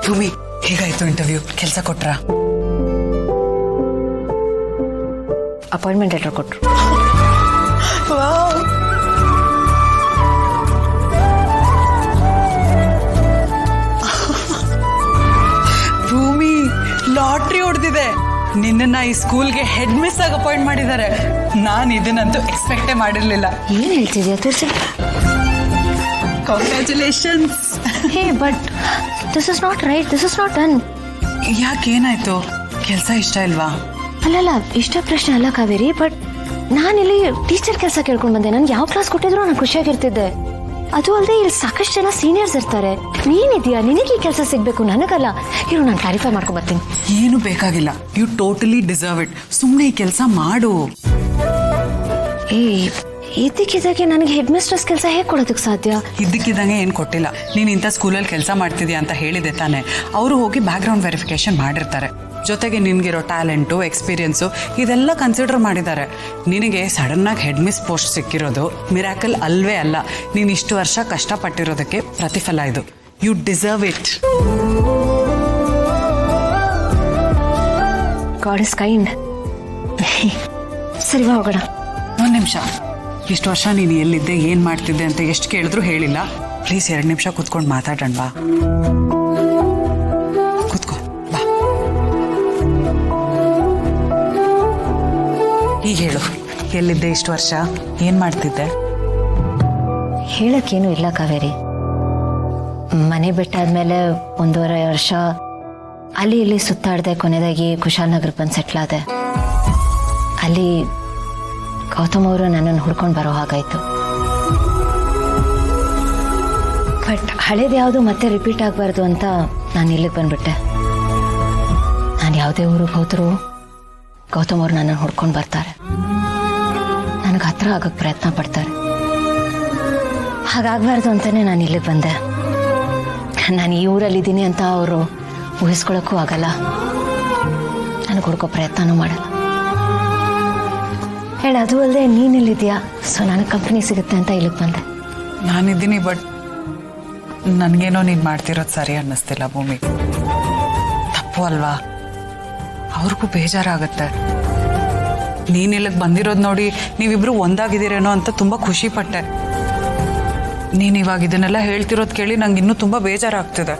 ಭೂಮಿ, ಹೇಗಾಯ್ತು ಇಂಟರ್ವ್ಯೂ? ಕೆಲಸ ಕೊಟ್ರ? ಅಪಾಯಿಂಟ್ಮೆಂಟ್ ಲೆಟರ್ ಕೊಟ್ರು. ಭೂಮಿ, ಲಾಟ್ರಿ ಹೊಡೆದಿದೆ. ನಿನ್ನ ಈ ಸ್ಕೂಲ್ಗೆ ಹೆಡ್ ಮಿಸ್ ಆಗಿ ಅಪಾಯಿಂಟ್ ಮಾಡಿದ್ದಾರೆ. ನಾನು ಇದನ್ನಂತೂ ಎಕ್ಸ್ಪೆಕ್ಟೇ ಮಾಡಿರ್ಲಿಲ್ಲ. ಏನ್ ಹೇಳ್ತಿದ್ಯಾ? ತೋರಿಸಿ. Congratulations. Hey, but this is not right. This is not done. ಯಾಕೇನಾಯ್ತು? ಕೆಲಸ ಇಷ್ಟ ಇಲ್ವಾ? ಅಲ್ಲಲ್ಲ, ಇಷ್ಟ ಪ್ರಶ್ನೆ ಅಲ್ಲ ಕಾವೇರಿ. ಬಟ್ ನಾನಿಲ್ಲಿ ಟೀಚರ್ ಕೆಲಸ ಕೇಳ್ಕೊಂಡ್ ಬಂದೆ. ನನ್ಗೆ ಯಾವ ಕ್ಲಾಸ್ ಕೊಟ್ಟಿದ್ರು ನಾನು ಖುಷಿಯಾಗಿರ್ತಿದ್ದೆ. ಅದು ಅಲ್ಲದೆ ಇಲ್ಲಿ ಸಾಕಷ್ಟು ಜನ ಸೀನಿಯರ್ಸ್ ಇರ್ತಾರೆ. ನೀನಿದ್ಯಾ, ನಿನಗೆ ಈ ಕೆಲಸ ಸಿಗ್ಬೇಕು, ನನಗಲ್ಲ. ಇರು, ನಾನು ಕ್ಲಾರಿಫೈ ಮಾಡ್ಕೊಂಡ್ ಬರ್ತೀನಿ. ಏನು ಬೇಕಾಗಿಲ್ಲ. You totally deserve it. ಸುಮ್ಮನೆ ಈ ಕೆಲಸ ಮಾಡು. ಇದ್ದಕ್ಕಿದ್ದಾಗೆ ನನಗೆ ಹೆಡ್ ಮಿಸ್ಟ್ರೆಸ್ ಕೆಲಸ ಹೇಗೆ ಕೊಡೋದಕ್ಕೆ ಸಾಧ್ಯ? ಇದ್ದಕ್ಕಿದ್ದಂಗೆ ಏನು ಕೊಟ್ಟಿಲ್ಲ. ನೀನು ಇಂಥ ಸ್ಕೂಲಲ್ಲಿ ಕೆಲಸ ಮಾಡ್ತಿದ್ಯಾ ಅಂತ ಹೇಳಿದೆ ತಾನೆ. ಅವರು ಹೋಗಿ ಬ್ಯಾಕ್ಗ್ರೌಂಡ್ ವೆರಿಫಿಕೇಶನ್ ಮಾಡಿರ್ತಾರೆ. ಜೊತೆಗೆ ನಿನಗಿರೋ ಟ್ಯಾಲೆಂಟು, ಎಕ್ಸ್ಪೀರಿಯನ್ಸು ಇದೆಲ್ಲ ಕನ್ಸಿಡರ್ ಮಾಡಿದ್ದಾರೆ. ನಿನಗೆ ಸಡನ್ನಾಗಿ ಹೆಡ್ ಮಿಸ್ ಪೋಸ್ಟ್ ಸಿಕ್ಕಿರೋದು ಮಿರಾಕಲ್ ಅಲ್ವೇ ಅಲ್ಲ. ನೀನು ಇಷ್ಟು ವರ್ಷ ಕಷ್ಟಪಟ್ಟಿರೋದಕ್ಕೆ ಪ್ರತಿಫಲ ಇದು. You deserve it. God is kind. ಸರಿ, ಹೋಗೋಣ. ಒಂದು ನಿಮಿಷ. ಇಷ್ಟು ವರ್ಷ ನೀನು ಎಲ್ಲಿದ್ದೆ, ಏನು ಮಾಡ್ತಿದ್ದೆ ಅಂತ ಎಷ್ಟು ಕೇಳಿದ್ರು ಹೇಳಿಲ್ಲ. ಪ್ಲೀಸ್ 2 ನಿಮಿಷ ಕುತ್ಕೊಂಡು ಮಾತಾಡೋಣ ಬಾ. ಕುತ್ಕೋ ಬಾ. ಈಗ ಹೇಳು, ಎಲ್ಲಿದ್ದೆ ಇಷ್ಟು ವರ್ಷ, ಏನು ಮಾಡ್ತಿದ್ದೆ? ಹೇಳಕ್ಕೇನು ಇಲ್ಲ ಕಾವೇರಿ. ಮನೆ ಬಿಟ್ಟಾದ್ಮೇಲೆ 1.5 ವರ್ಷ ಅಲ್ಲಿ ಇಲ್ಲಿ ಸುತ್ತಾಡ್ದೆ. ಕೊನೆದಾಗಿ ಕುಶಾಲನಗರಕ್ಕೆ ಬಂದು ಸೆಟ್ಲ್ ಆದೆ. ಅಲ್ಲಿ ಗೌತಮ್ ಅವರು ನನ್ನನ್ನು ಹುಡ್ಕೊಂಡು ಬರೋ ಹಾಗಾಯ್ತು. ಬಟ್ ಹಳೇದು ಯಾವುದು ಮತ್ತೆ ರಿಪೀಟ್ ಆಗಬಾರ್ದು ಅಂತ ನಾನು ಇಲ್ಲಿಗೆ ಬಂದ್ಬಿಟ್ಟೆ. ನಾನು ಯಾವುದೇ ಊರಿಗೆ ಹೋದರೂ ಗೌತಮ್ ಅವರು ನನ್ನನ್ನು ಹುಡ್ಕೊಂಡು ಬರ್ತಾರೆ. ನನಗೆ ಹತ್ರ ಆಗೋಕ್ಕೆ ಪ್ರಯತ್ನ ಪಡ್ತಾರೆ. ಹಾಗಾಗಬಾರ್ದು ಅಂತಲೇ ನಾನು ಇಲ್ಲಿಗೆ ಬಂದೆ. ನಾನು ಈ ಊರಲ್ಲಿದ್ದೀನಿ ಅಂತ ಅವರು ಊಹಿಸ್ಕೊಳ್ಳೋಕ್ಕೂ ಆಗಲ್ಲ. ನನಗೆ ಹುಡ್ಕೋ ಪ್ರಯತ್ನನೂ ಮಾಡಲ್ಲ. ಹೇಳ, ಅದು ಅಲ್ಲದೆ ನೀನಿಲ್ಲಿದ್ಯಾ, ಸೊ ನನಗೆ ಕಂಪ್ನಿ ಸಿಗುತ್ತೆ ಅಂತ ಇಲ್ಲಿಗೆ ಬಂದೆ. ನಾನಿದ್ದೀನಿ, ಬಟ್ ನನಗೇನೋ ನೀನು ಮಾಡ್ತಿರೋದು ಸರಿ ಅನ್ನಿಸ್ತಿಲ್ಲ ಭೂಮಿ. ತಪ್ಪು ಅಲ್ವಾ? ಅವ್ರಿಗೂ ಬೇಜಾರಾಗತ್ತೆ. ನೀನು ಇಲ್ಲಿಗೆ ಬಂದಿರೋದು ನೋಡಿ ನೀವಿಬ್ರು ಒಂದಾಗಿದ್ದೀರೇನೋ ಅಂತ ತುಂಬ ಖುಷಿ ಪಟ್ಟೆ. ನೀನು ಇವಾಗ ಇದನ್ನೆಲ್ಲ ಹೇಳ್ತಿರೋದು ಕೇಳಿ ನಂಗೆ ಇನ್ನೂ ತುಂಬ ಬೇಜಾರಾಗ್ತಿದೆ.